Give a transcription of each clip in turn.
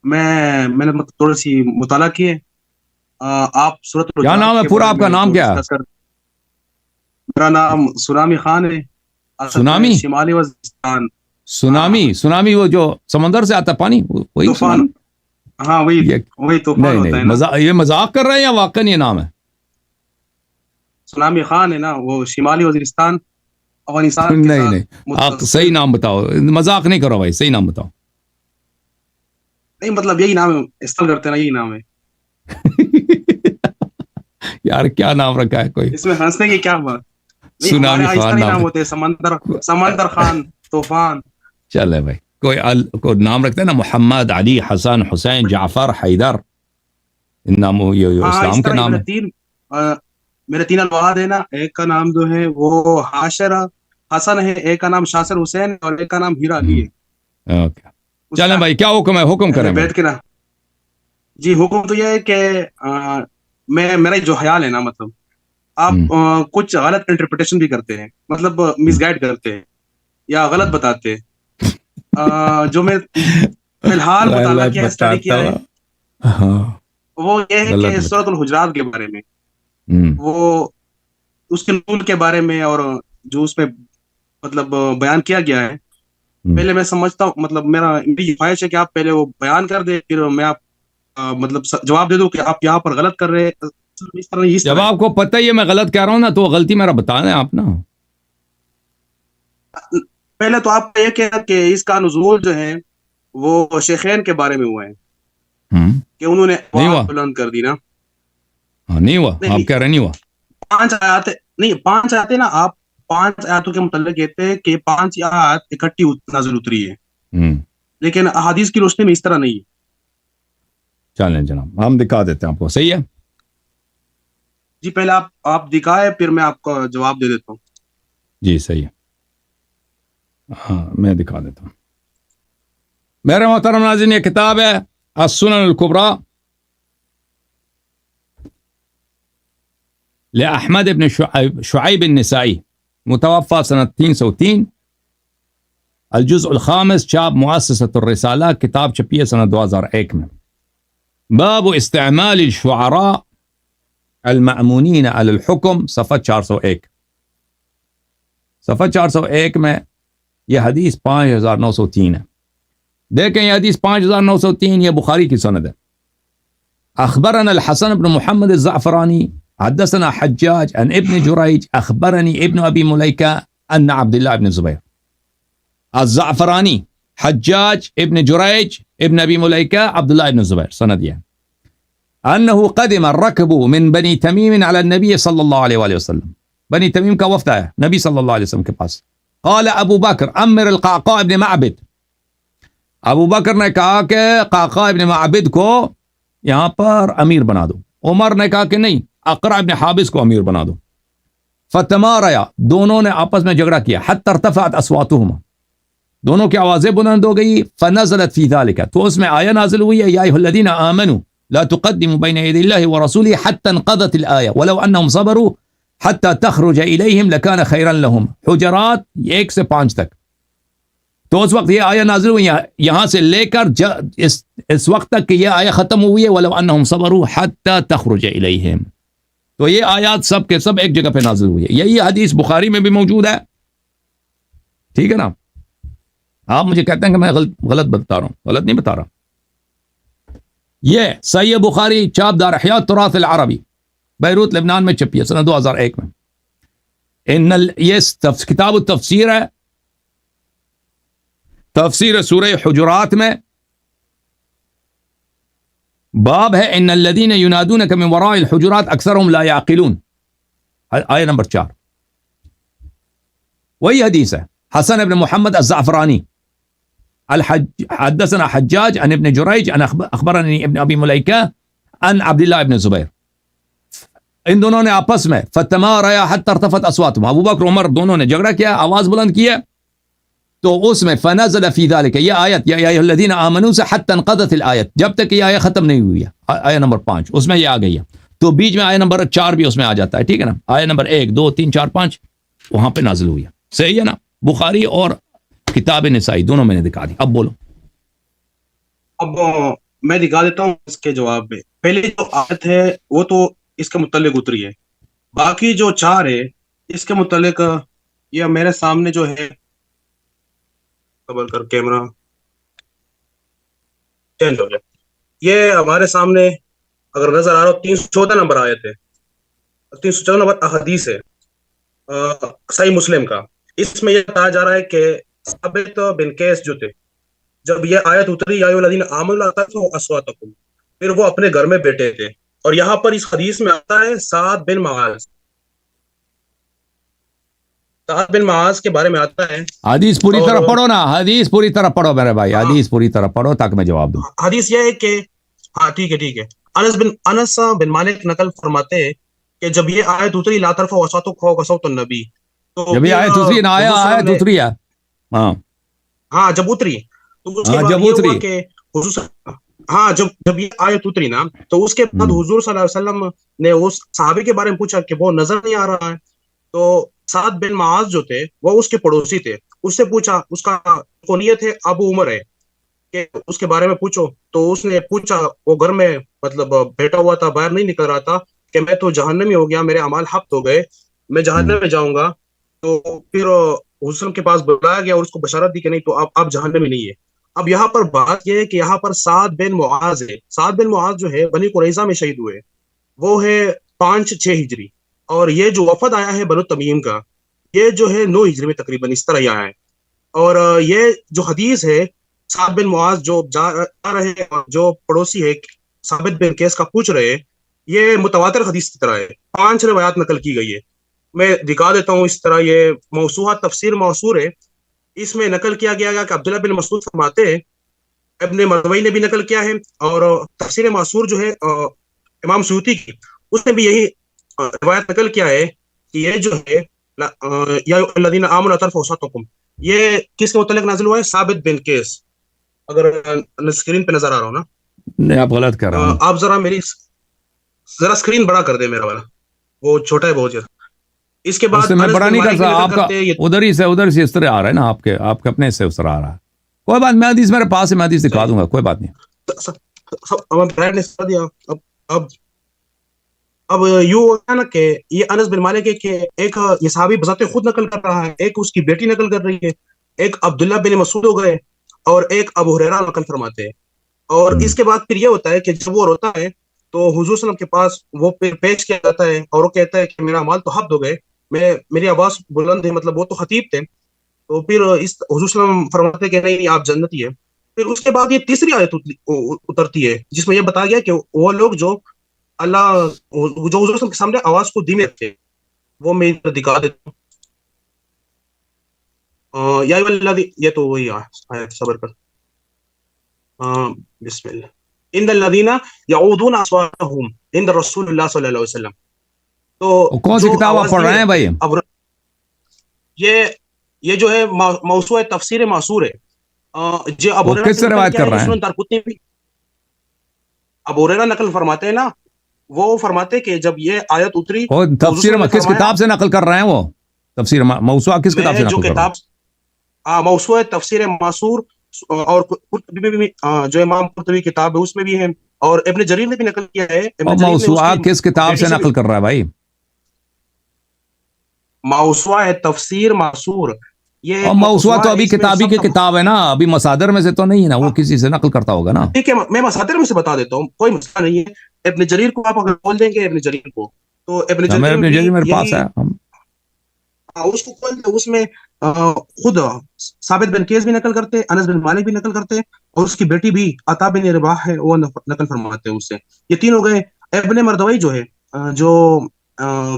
میں نے مطلب تھوڑی سی مطالعہ کی ہے. آپ سورۃ کیا الحجرات نام ہے کے پورا بارے آپ کا میں نام تو کیا ہے؟ ڈسکس کر. میرا نام سنامی خان ہے. اصل میں سونامی؟ شمالی وزیرستان. سونامی وہ جو سمندر سے آتا پانی، وہی طوفان. سونامی؟ ہاں وہی طوفان نہیں ہوتا ہے نا. یہ مذاق کر رہے ہیں یا واقعا یہ نام ہے؟ سنامی خان ہے نا، وہ شمالی وزیرستان افغانستان کے ساتھ نہیں آپ صحیح متصل. نام بتاؤ، مذاق نہیں کرو بھائی، صحیح نام بتاؤ. نہیں مطلب یہی نام ہے، استعمال کرتے ہیں نا، یہی نام ہے. یار کیا نام رکھا ہے کوئی، اس میں ہنسنے کی کیا بات. نہیں ہمارے سونامی یہاں اس طرح خان ہی نام نام ہوتے رکھا. ہیں، سمندر خان، طوفان. چلے بھائی، کوئی نام رکھتا ہے نا، محمد، علی، حسن، حسین، جعفر، حیدر، ان ناموں یہ ہاں اسلام اس کے طرح ہی نام ہے. میرے تین الواد ہیں نا. ایک کا نام جو ہے وہ حاشر حسن ہے، ایک کا نام شاصر حسین اور ایک کا نام ہیرا علی ہے. اوکے اس چلیں کا بھائی، کیا حکم ہے؟ حکم کریں بھائی. بیٹھ کے نا. جی حکم تو یہ ہے کہ میرا جو خیال ہے نا، مطلب آپ کچھ غلط انٹرپریٹیشن بھی کرتے ہیں، مطلب مس گائڈ کرتے ہیں یا غلط بتاتے ہیں. جو میں فی الحال مطالعہ غلط کیا ہے، اسٹڈی بتاتا کیا ہے، ہوا. ہاں وہ یہ ہے غلط کہ بتا. سورۃ الحجرات کے بارے میں، ہوں وہ اس کے نزول کے بارے میں، اور جو اس میں مطلب بیان کیا گیا ہے. پہلے میں سمجھتا ہوں، مطلب میری خواہش ہے کہ آپ پہلے وہ بیان کر دیں، پھر میں آپ مطلب جواب دے دوں کہ آپ یہاں پر غلط کر رہے ہیں. اس طرح جب ہے. آپ کو پتہ ہی ہے میں غلط کہہ رہا ہوں نا، تو وہ غلطی میرا بتا دیں آپ نا. پہلے تو آپ یہ کہہ کہ اس کا نزول جو ہے وہ شیخین کے بارے میں ہوا ہے، کہ انہوں نے نہیں ہوا. آواز بلند کر دی نا. ہاں نہیں ہوا، آپ کہہ رہے نہیں ہوا. 5 آیات نہیں، 5 آیاتیں نا. آپ 5 آیاتوں کے متعلق کہتے ہیں کہ 5 آیات اکٹھی نازل اتری ہے، لیکن احادیث کی روشنی میں اس طرح نہیں ہے. چلیں جناب، ہم دکھا دیتے ہیں آپ کو. صحیح ہے جی پہلے آپ دکھائے، پھر میں آپ کو جواب دے دیتا ہوں. جی صحیح ہے. ہاں میں دکھا دیتا ہوں. میرے محترم ناظرین، یہ کتاب ہے السنن الکبریٰ لأحمد بن شعیب النسائی، متوفى سنة 303. الجزء الخامس، چاپ مؤسسة الرسالہ، کتاب چھپی ہے سنہ 2001 میں. باب استعمال الشعراء المأمونین علی الحکم، صفحہ 401. صفحہ 401 میں یہ حدیث 5903 ہے. دیکھیں یہ حدیث 5903، یہ بخاری کی سند ہے. اخبرنا الحسن بن محمد الزعفرانی حدثنا حجاج عن ابن جريج اخبرني ابن ابي مليكة ان عبد الله بن الزبير. الزعفرانی، حجاج ابن جريج ابن ابي مليكة عبد الله بن الزبير، سند یہ انه قدم الركب من بني تميم على النبي صلى الله عليه وآله وسلم. بني تمیم کا وفد آیا نبی صلی اللہ علیہ وسلم کے پاس. قال ابو بکر امر القعقاع ابن معبد. ابو بکر نے کہا کہ قعقاع ابن معبد کو یہاں پر امیر بنا دو. عمر نے کہا کہ نہیں، اقرع ابن حابس کو امیر بنا دو. فتماریا، دونوں نے آپس میں جھگڑا کیا. حتی ارتفعت اصواتهما، دونوں کی آوازیں بلند ہو گئی. فنزلت فی ذلك، تو اس میں آیہ نازل ہوئی ہے، یا ایھا الذین آمنوا لا تقدموا بین یدی اللہ ورسولہ حتی انقضت الآیہ ولو انہم صبروا حتی تخرج الیہم لکان خیرا لہم. حجرات 1 سے 5 تک. تو اس وقت یہ آیہ نازل ہوئی، یہاں سے لے کر اس وقت تک کہ یہ آیہ ختم ہوئی ہے، وَلَوْ أَنَّهُمْ صَبَرُوا حَتَّى تَخْرُجَ إِلَيْهِمْ. تو یہ آیات سب کے سب ایک جگہ پہ نازل ہوئی ہے. یہی حدیث بخاری میں بھی موجود ہے. ٹھیک ہے نا؟ آپ مجھے کہتے ہیں کہ میں غلط بتا رہا ہوں، غلط نہیں بتا رہا. یہ صحیح بخاری، چاپ دار احیاء التراث العربی، بیروت لبنان میں چھپی ہے سنہ 2001 میں. یہ کتاب التفسیر ہے، تفسیر سورہ حجرات میں. باب ہے ان الذین ینادونک من وراء الحجرات اکثرهم لا یعقلون، آیہ نمبر 4. وہی حدیث ہے. حسن ابن محمد الزعفرانی حدثنا حجاج عن ابن جریج عن اخبرنی ابن ابی ملیکہ عن عبداللہ ابن زبیر. ان دونوں نے آپس میں فتماریا حتی ارتفعت اصواتهم، ابو بکر عمر دونوں نے جھگڑا کیا، آواز بلند کی ہے. تو اس میں فنزل فی ذلک، یہ آیت یا ایھا الذین آمنوا سے حتی انقضت الآیت، جب تک یہ آیت ختم نہیں ہوئی ہے، آیہ نمبر 5 اس میں یہ آ گئی ہے. تو بیچ میں آیہ نمبر 4 بھی اس میں آ جاتا ہے. ٹھیک ہے نا؟ آیہ نمبر 1 2 3 4 5 وہاں پہ نازل ہوئی ہے. صحیح ہے نا؟ بخاری اور کتاب نسائی دونوں میں نے دکھا دی. اب بولو. اب میں دکھا دیتا ہوں اس کے جواب میں. پہلی جو آیت ہے وہ تو اس کے متعلق اتری ہے. باقی جو 4 ہے اس کے متعلق یہ میرے سامنے جو ہے قبل کر کیمرہ چینج ہو گیا. یہ ہمارے سامنے اگر نظر آ رہا ہو 314 نمبر آیت ہے, 314 نمبر احادیث ہے صحیح مسلم کا. اس میں یہ بتایا جا رہا ہے کہ ثابت بن قیس جو تھے, جب یہ آیت اتری یا ایھا الذین آمنوا لا ترفعوا اصواتکم, پھر وہ اپنے گھر میں بیٹھے تھے. اور یہاں پر اس حدیث میں آتا ہے سعد بن معاذ. سعد بن معاذ کے بارے میں آتا ہے. حدیث پوری اور طرح پڑھو نا, حدیث پوری طرح پڑھو میرے بھائی, ہاں حدیث پوری طرح پڑھو تاکہ میں جواب دوں. حدیث یہ ہے کہ ہاں ٹھیک ہے. انس بن مالک نقل فرماتے ہیں کہ جب یہ آیت اتری لا ترفعوا اصواتکم فوق صوت النبی, تو جب یہ پھر آیت اتری نہ آیا, حضور صلی اللہ آیت علیہ وسلم اتری ہے. ہاں ہاں جب اتری تو اس کے ہاں بعد جب یہ ہوا اتری. کہ حضور ہاں جب یہ آیت اتری نا تو اس کے بعد حضور صلی اللہ علیہ وسلم نے اس صحابی کے بارے میں پوچھا کہ وہ نظر نہیں آ رہا ہے. تو سعد بن معاذ جو تھے وہ اس کے پڑوسی تھے, اس سے پوچھا, اس کا کنیت ہے ابو عمر ہے, کہ اس کے بارے میں پوچھو. تو اس نے پوچھا, وہ گھر میں مطلب بیٹھا ہوا تھا, باہر نہیں نکل رہا تھا, کہ میں تو جہنمی ہو گیا, میرے اعمال حبط ہو گئے, میں جہنم میں جاؤں گا. تو پھر حسن کے پاس بلایا گیا اور اس کو بشارت دی کہ نہیں, تو اب جہنمی نہیں ہے. اب یہاں پر بات یہ ہے کہ یہاں پر سعد بن معاذ ہے. سعد بن معاذ جو ہے بنی قریظہ میں شہید ہوئے, وہ ہے 5-6 ہجری. اور یہ جو وفد آیا ہے بنو تمیم کا, یہ جو ہے 9 ہجری میں تقریباً اس طرح آیا ہے. اور یہ جو حدیث ہے سعد بن معاذ جو جا رہے ہیں, جو پڑوسی ہے ثابت بن قیس کا پوچھ رہے, یہ متواتر حدیث کی طرح ہے, 5 روایات نقل کی گئی ہے. میں دکھا دیتا ہوں اس طرح. یہ موسوعہ تفسیر موثور ہے, اس میں نقل کیا گیا کہ عبداللہ بن مسعود فرماتے ہیں, ابن مردوی نے بھی نقل کیا ہے, اور تفسیر موثور جو ہے امام سیوطی کی, اس نے بھی یہی روایت نقل کیا ہے کہ یہ جو ہے یا الذین آمنوا لا ترفعوا اصواتکم, یہ کس کے متعلق نازل ہوا ہے؟ ثابت بن قیس. اگر اسکرین پہ نظر آ رہا ہو نا, نہیں آپ غلط کر رہے ہیں. آپ ذرا اسکرین بڑا کر دیں, میرا والا وہ چھوٹا ہے بہت زیادہ. اس کے اس بعد سے میں انس بڑا بن نہیں کر مالک بھی سکتا, نقل آپ کا کرتے ہیں. ادھر سے اس طرح آ رہا ہے نا, آپ کے اپنے سے اس طرح آ رہا ہے. کوئی بات, میں حدیث میرے پاس ہے, میں حدیث دکھا دوں گا, کوئی بات نہیں. اب یوں ہوتا ہے نا کہ یہ انس بن مالک ہے کہ ایک یہ صحابی بذات خود نقل کر رہا ہے, ایک اس کی بیٹی نقل کر رہی ہے, ایک عبداللہ بن مسعود ہو گئے, اور ایک ابو ہریرہ نقل فرماتے ہیں. اور اس کے بعد پھر یہ ہوتا ہے کہ جب وہ روتا ہے تو حضور صلی اللہ علیہ وسلم کے پاس وہ پیش کیا جاتا ہے, اور وہ کہتا ہے کہ میرا مال تو حبط ہو گئے, میری آواز بلند ہے, مطلب وہ تو خطیب تھے. تو پھر اس حضور صلی اللہ علیہ وسلم فرماتے کہ نہیں آپ جنتی ہے. پھر اس کے بعد یہ تیسری آیت اترتی ہے جس میں یہ بتایا گیا کہ وہ لوگ جو اللہ جو حضور صلی اللہ علیہ وسلم کے سامنے آواز کو دھیمے رکھتے, وہ میں دکھا دیتا ہوں. یا یہ تو وہی آیت, صبر کر, بسم اللہ, ان الذین یعودون اصواتهم عند رسول اللہ صلی اللہ علیہ وسلم. تو کون سی جو کتاب آپ آواز پڑھ دھیمے رہے ہیں رکھتے بھائی؟ ہیں, اب یہ جو ہے موسوعہ تفسیر معصور ہے. جو ابو وہ ہریرہ کس سے سے نقل روایت کیا کر ہے, رہے یہ ہیں؟ سنن دارقطنی بھی. ابو ہریرہ نقل فرماتے ہیں نا, وہ فرماتے کہ جب یہ آیت اتری اور تو حضور صلی تفسیر اللہ علیہ کس وسلم نے فرمایا, کتاب سے نقل کر رہے ہیں وہ؟ تفسیر موسوعہ کس کتاب سے میں جو نقل کر رہے ہیں؟ کتاب موسوعہ تفسیر معصور, اور قرطبی میں جو امام قرطبی کتاب ہے اس میں بھی ہے, اور ابن جریر نے بھی نقل کیا ہے. اور ابن جریر نے اس موسوعہ کی کس کتاب بیٹی سے سے بھی, نقل کر رہا ہے بھائی؟ موسوعہ تفسیر معصور, یہ اور ایک موسوعہ موسوعہ تو ہے, ابھی اس میں کتابی سب کی کتاب ہے نا, ابھی مصادر میں سے تو نہیں ہے نا, وہ کسی سے نقل کرتا ہوگا نا. ٹھیک ہے, میں مصادر میں سے بتا دیتا ہوں, کوئی مسئلہ نہیں ہے. ابن جریر کو آپ اگر بول دیں گے ابن جریر کو, تو ابن میں جریر میں اپنے بھی جیسے میرے پاس یہی, ہے. اس کو کھول دیں, اس میں خود ثابت بن قیس بھی نقل کرتے, انس بن مالک بھی نقل کرتے, اور اس کی بیٹی بھی عطا بن رباح ہے, وہ نقل فرماتے ہیں اس سے. یہ تین ہو گئے. ابن مردوی جو ہے, جو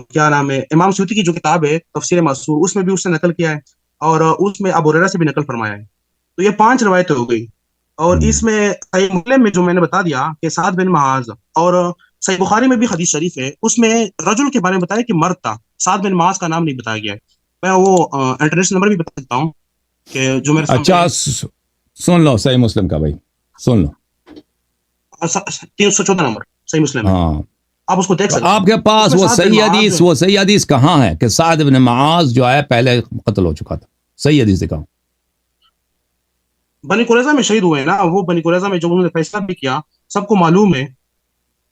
کیا نام ہے, امام سیوطی کی جو کتاب ہے تفسیر معصور, اس میں بھی اس نے نقل کیا ہے, اور اس میں ابو ہریرہ سے بھی نقل فرمایا ہے. تو یہ 5 روایتیں ہو گئی. اور اس میں صحیح مسلم میں جو میں نے بتا دیا کہ سعد بن معاذ, اور صحیح بخاری میں بھی حدیث شریف ہے, اس میں رجل کے بارے میں بتایا کہ مرد تھا, سعد بن معاذ کا نام نہیں بتایا گیا ہے. میں وہ انٹرنیشنل نمبر بھی بتا دیتا ہوں کہ جو میرے سامنے اچھا سن لو صحیح مسلم کا بھائی, سن لو 314 نمبر صحیح مسلم ہے, ہاں. آپ اس کو دیکھ تو سکتے آپ ہیں. کے پاس اس میں وہ سعد بن صحیح معاذ حدیث, جو ہے, وہ صحیح حدیث کہاں ہے کہ سعد بن معاذ جو ہے پہلے قتل ہو چکا تھا؟ صحیح حدیث دکھاؤ. بنی قریظہ میں شہید ہوئے نا وہ، بنی قریظہ میں جو انہوں نے فیصلہ بھی کیا، سب کو معلوم ہے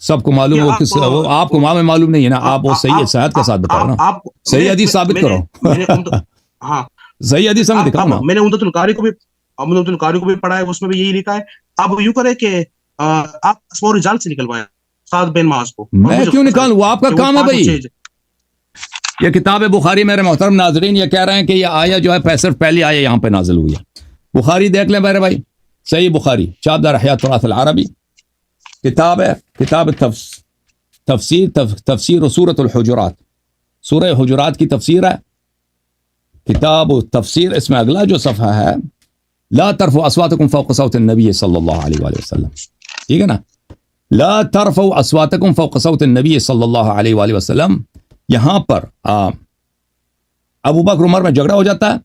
سب کو معلوم، کہ وہ کس وہ آپ کو میں معلوم نہیں ہے نا، آپ وہ صحیح صحت کے ساتھ بتاؤ نا، صحیح حدیث ثابت کرو میں نے ہاں صحیح حدیث ہمیں دکھاؤ نا. میں نے عمدۃ القاری کو بھی، عمدۃ القاری کو بھی پڑھا ہے، اس میں بھی یہی لکھا ہے. آپ یوں کریں کہ آپ اسماء الرجال سے نکلوائیں سعد بن معاذ کو. میں کیوں نکالوں، وہ آپ کا کام ہے بھائی. یہ کتاب بخاری میرے محترم ناظرین یہ کہہ رہے ہیں کہ یہ آیا جو ہے صرف پہلی آیا یہاں پہ نازل ہوئی ہے. بخاری دیکھ لیں میرے بھائی، صحیح بخاری چاپ دار احیاء التراث العربی کتاب ہے، کتاب تفسیر سورۃ الحجرات، سورہ حجرات کی تفسیر ہے کتاب تفسیر. اس میں اگلا جو صفحہ ہے، لا ترفعوا اصواتکم فوق صوت النبی صلی اللہ علیہ وآلہ وسلم، ٹھیک ہے نا، لا ترفعوا اصواتکم فوق صوت النبی صلی اللہ علیہ وآلہ وسلم. یہاں پر ابو بکر عمر میں جھگڑا ہو جاتا ہے،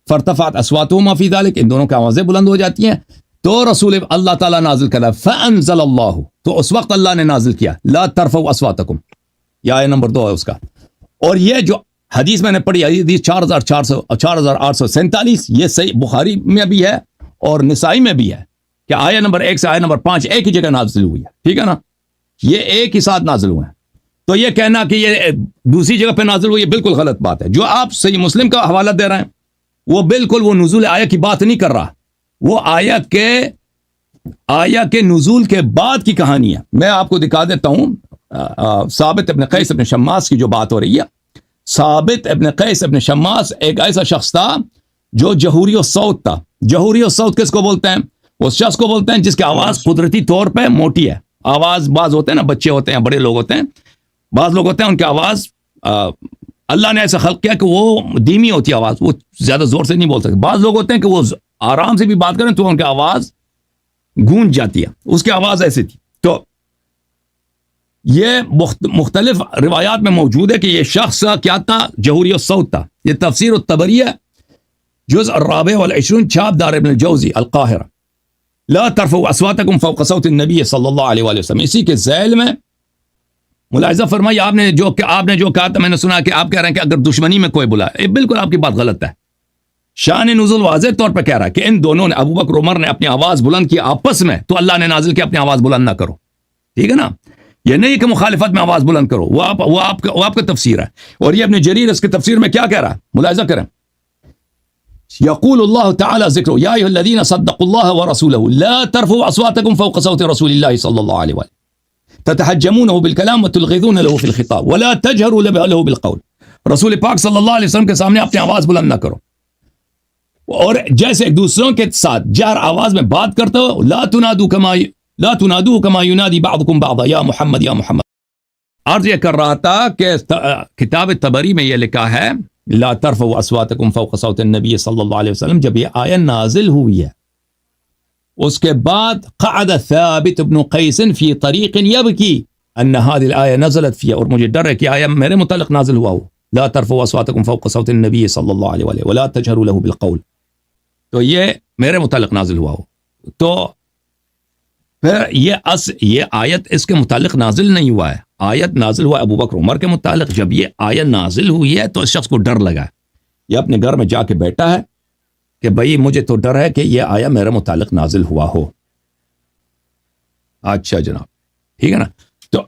فارتفعت اصواتہما فی ذلک، ان دونوں کی آوازیں بلند ہو جاتی ہیں، تو رسول اللہ تعالیٰ نازل کرا فانزل اللہ، تو اس وقت اللہ نے نازل کیا لا ترفعوا اصواتکم، یہ آیت نمبر 2 ہے اس کا. اور یہ جو حدیث میں نے پڑھی حدیث 4847 یہ صحیح بخاری میں بھی ہے اور نسائی میں بھی ہے کہ آیت نمبر 1 سے آیت نمبر 5 ایک ہی جگہ نازل ہوئی ہے، ٹھیک ہے نا، یہ ایک ہی ساتھ نازل ہوئے ہیں. تو یہ کہنا کہ یہ دوسری جگہ پہ نازل ہوئی ہے بالکل غلط بات ہے. جو آپ صحیح مسلم کا حوالہ دے رہے ہیں وہ بالکل وہ نزول آیا کی بات نہیں کر رہا، وہ آیا کے نزول کے بعد کی کہانی ہے. میں آپ کو دکھا دیتا ہوں، ثابت ابن قیس ابن شماس کی جو بات ہو رہی ہے. ثابت ابن قیس ابن شماس ایک ایسا شخص تھا جو جہوری الصوت تھا. جہوری الصوت کس کو بولتے ہیں؟ اس شخص کو بولتے ہیں جس کی آواز قدرتی طور پہ موٹی ہے. آواز بعض ہوتے ہیں نا، بچے ہوتے ہیں، بڑے لوگ ہوتے ہیں، بعض لوگ ہوتے ہیں ان کی آواز اللہ نے ایسا خلق کیا کہ وہ دھیمی ہوتی ہے آواز، وہ زیادہ زور سے نہیں بول سکتے. بعض لوگ ہوتے ہیں کہ وہ آرام سے بھی بات کریں تو ان کی آواز گونج جاتی ہے. اس کی آواز ایسی تھی. تو یہ مختلف روایات میں موجود ہے کہ یہ شخص کیا تھا، جہوری الصوت تھا. یہ تفسیر الطبری ہے، جزء الرابع والعشرون، چھاپ دار ابن الجوزی القاہرہ. لا ترفعوا اصواتکم فوق صوت النبی صلی اللہ علیہ وآلہ وسلم. اسی کے ذیل میں ملاحظہ فرمائی، آپ نے جو کہا تھا، میں نے سنا کہ آپ کہہ رہے ہیں کہ اگر دشمنی میں کوئی بلائے، بالکل آپ کی بات غلط ہے. شان نزول واضح طور پہ کہہ رہا ہے کہ ان دونوں نے، ابو بکر عمر نے اپنی آواز بلند کی آپس میں، تو اللہ نے نازل کیا اپنی آواز بلند نہ کرو، ٹھیک ہے نا. یہ نہیں کہ مخالفت میں آواز بلند کرو، وہ آپ کا تفسیر ہے. اور یہ ابن جریر اس کی تفسیر میں کیا کہہ رہا ہے، ملاحظہ کریں. یقول اللہ تعالی ذکر یا ایھا الذین صدقوا اللہ ورسولہ لا ترفعوا اصواتکم فوق صوت رسول اللہ صلی اللہ علیہ وآلہ تتحجمونه بالکلام وتلغضون له في الخطاب ولا تجهروا له بالقول. رسول پاک صلی اللہ علیہ وسلم کے سامنے اپنی آواز بلند نہ کرو، اور جیسے ایک دوسروں کے ساتھ جہر آواز میں بات کرتے ہو، لا تنادوا كما ينادي بعضكم بعضا یا محمد یا محمد. عرض یہ کر رہا تھا کہ کتاب طبری میں یہ لکھا ہے لا ترفعوا اصواتکم فوق صوت النبی صلی اللہ علیہ وسلم. جب یہ آیت نازل ہوئی ہے اس کے بعد قعد ثابت بن قیس فی طریق یبکی ان هذه الآیہ نزلت فیہ، اور مجھے ڈر ہے کہ آیہ میرے متعلق نازل ہوا ہو، لا ترفعوا اصواتکم فوق صوت النبی صلی اللہ علیہ وآلہ ولا تجهروا له بالقول، تو یہ میرے متعلق نازل ہوا ہو. تو پھر یہ آیت اس کے متعلق نازل نہیں ہوا ہے، آیت نازل ہوا ابو بکر عمر کے متعلق. جب یہ آیت نازل ہوئی ہے تو اس شخص کو ڈر لگا، یہ اپنے گھر میں جا کے بیٹھا ہے کہ بھئی مجھے تو ڈر ہے کہ یہ آیا میرے متعلق نازل ہوا ہو. اچھا جناب، ٹھیک ہے نا. تو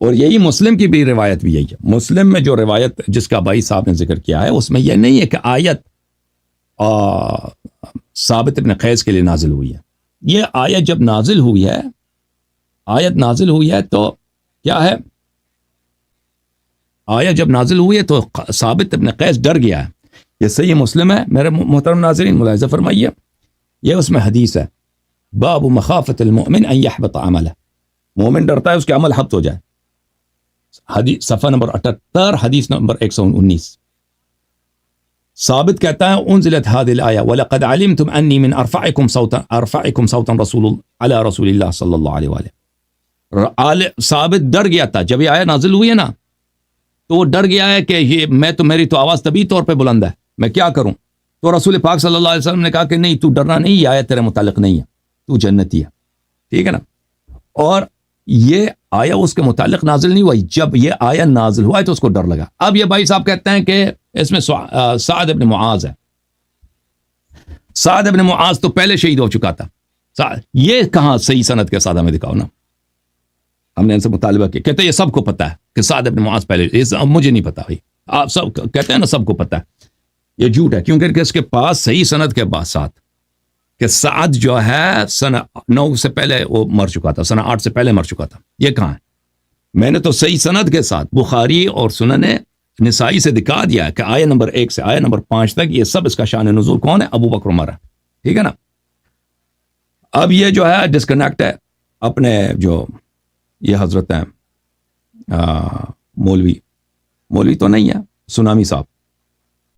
اور یہی مسلم کی بھی روایت بھی یہی ہے. مسلم میں جو روایت جس کا بھائی صاحب نے ذکر کیا ہے اس میں یہ نہیں ہے کہ آیت ثابت ابن قیس کے لیے نازل ہوئی ہے. یہ آیت جب نازل ہوئی ہے تو کیا ہے، آیت جب نازل ہوئی ہے تو ثابت ابن قیس ڈر گیا ہے. یہ صحیح مسلم ہے میرے محترم ناظرین، ملاحظہ فرمائیے. یہ اس میں حدیث ہے، باب مخافت المؤمن ان يحبط عمله، مومن ڈرتا ہے اس کے عمل حبط ہو جائے. حدیث صفحہ نمبر 78، حدیث نمبر 119. ثابت کہتا ہے انزلت هذه الآية ولقد علمتم انی من ارفعکم صوتا علی رسول اللہ صلی اللہ علیہ وآلہ. ثابت ڈر گیا تھا جب یہ آیت نازل ہوئی ہے نا، تو وہ ڈر گیا ہے کہ یہ میری تو آواز طبی طور پہ بلند ہے، میں کیا کروں. تو رسول پاک صلی اللہ علیہ وسلم نے کہا کہ نہیں، تو ڈرنا نہیں، یہ آیت تیرے متعلق نہیں ہے، تو جنتی ہے، ٹھیک ہے نا. اور یہ آیا اس کے متعلق نازل نہیں ہوئی، جب یہ آیا نازل ہوا ہے تو اس کو ڈر لگا. اب یہ بھائی صاحب کہتے ہیں کہ اس میں سعد ابن معاذ ہے. سعد ابن معاذ تو پہلے شہید ہو چکا تھا. یہ کہاں صحیح سند کے ساتھ ہمیں دکھاؤ نا. ہم نے ان سے مطالبہ کیا, کہتے ہیں یہ سب کو پتا ہے کہ سعد ابن معاذ پہلے, مجھے نہیں پتا بھائی, آپ سب کہتے ہیں نا سب کو پتا ہے. یہ جھوٹ ہے, کیونکہ اس کے پاس صحیح سند کے بعد ساتھ کہ سعد جو ہے سن 9 سے پہلے وہ مر چکا تھا, سن 8 سے پہلے مر چکا تھا. یہ کہاں ہے؟ میں نے تو صحیح سند کے ساتھ بخاری اور سنن نسائی سے دکھا دیا کہ آیت نمبر 1 سے آیت نمبر 5 تک یہ سب اس کا شان نزول کون ہے؟ ابو بکر عمر ہے. ٹھیک ہے نا. اب یہ جو ہے ڈسکنیکٹ ہے اپنے جو یہ حضرت ہیں مولوی تو نہیں ہے, سنامی صاحب,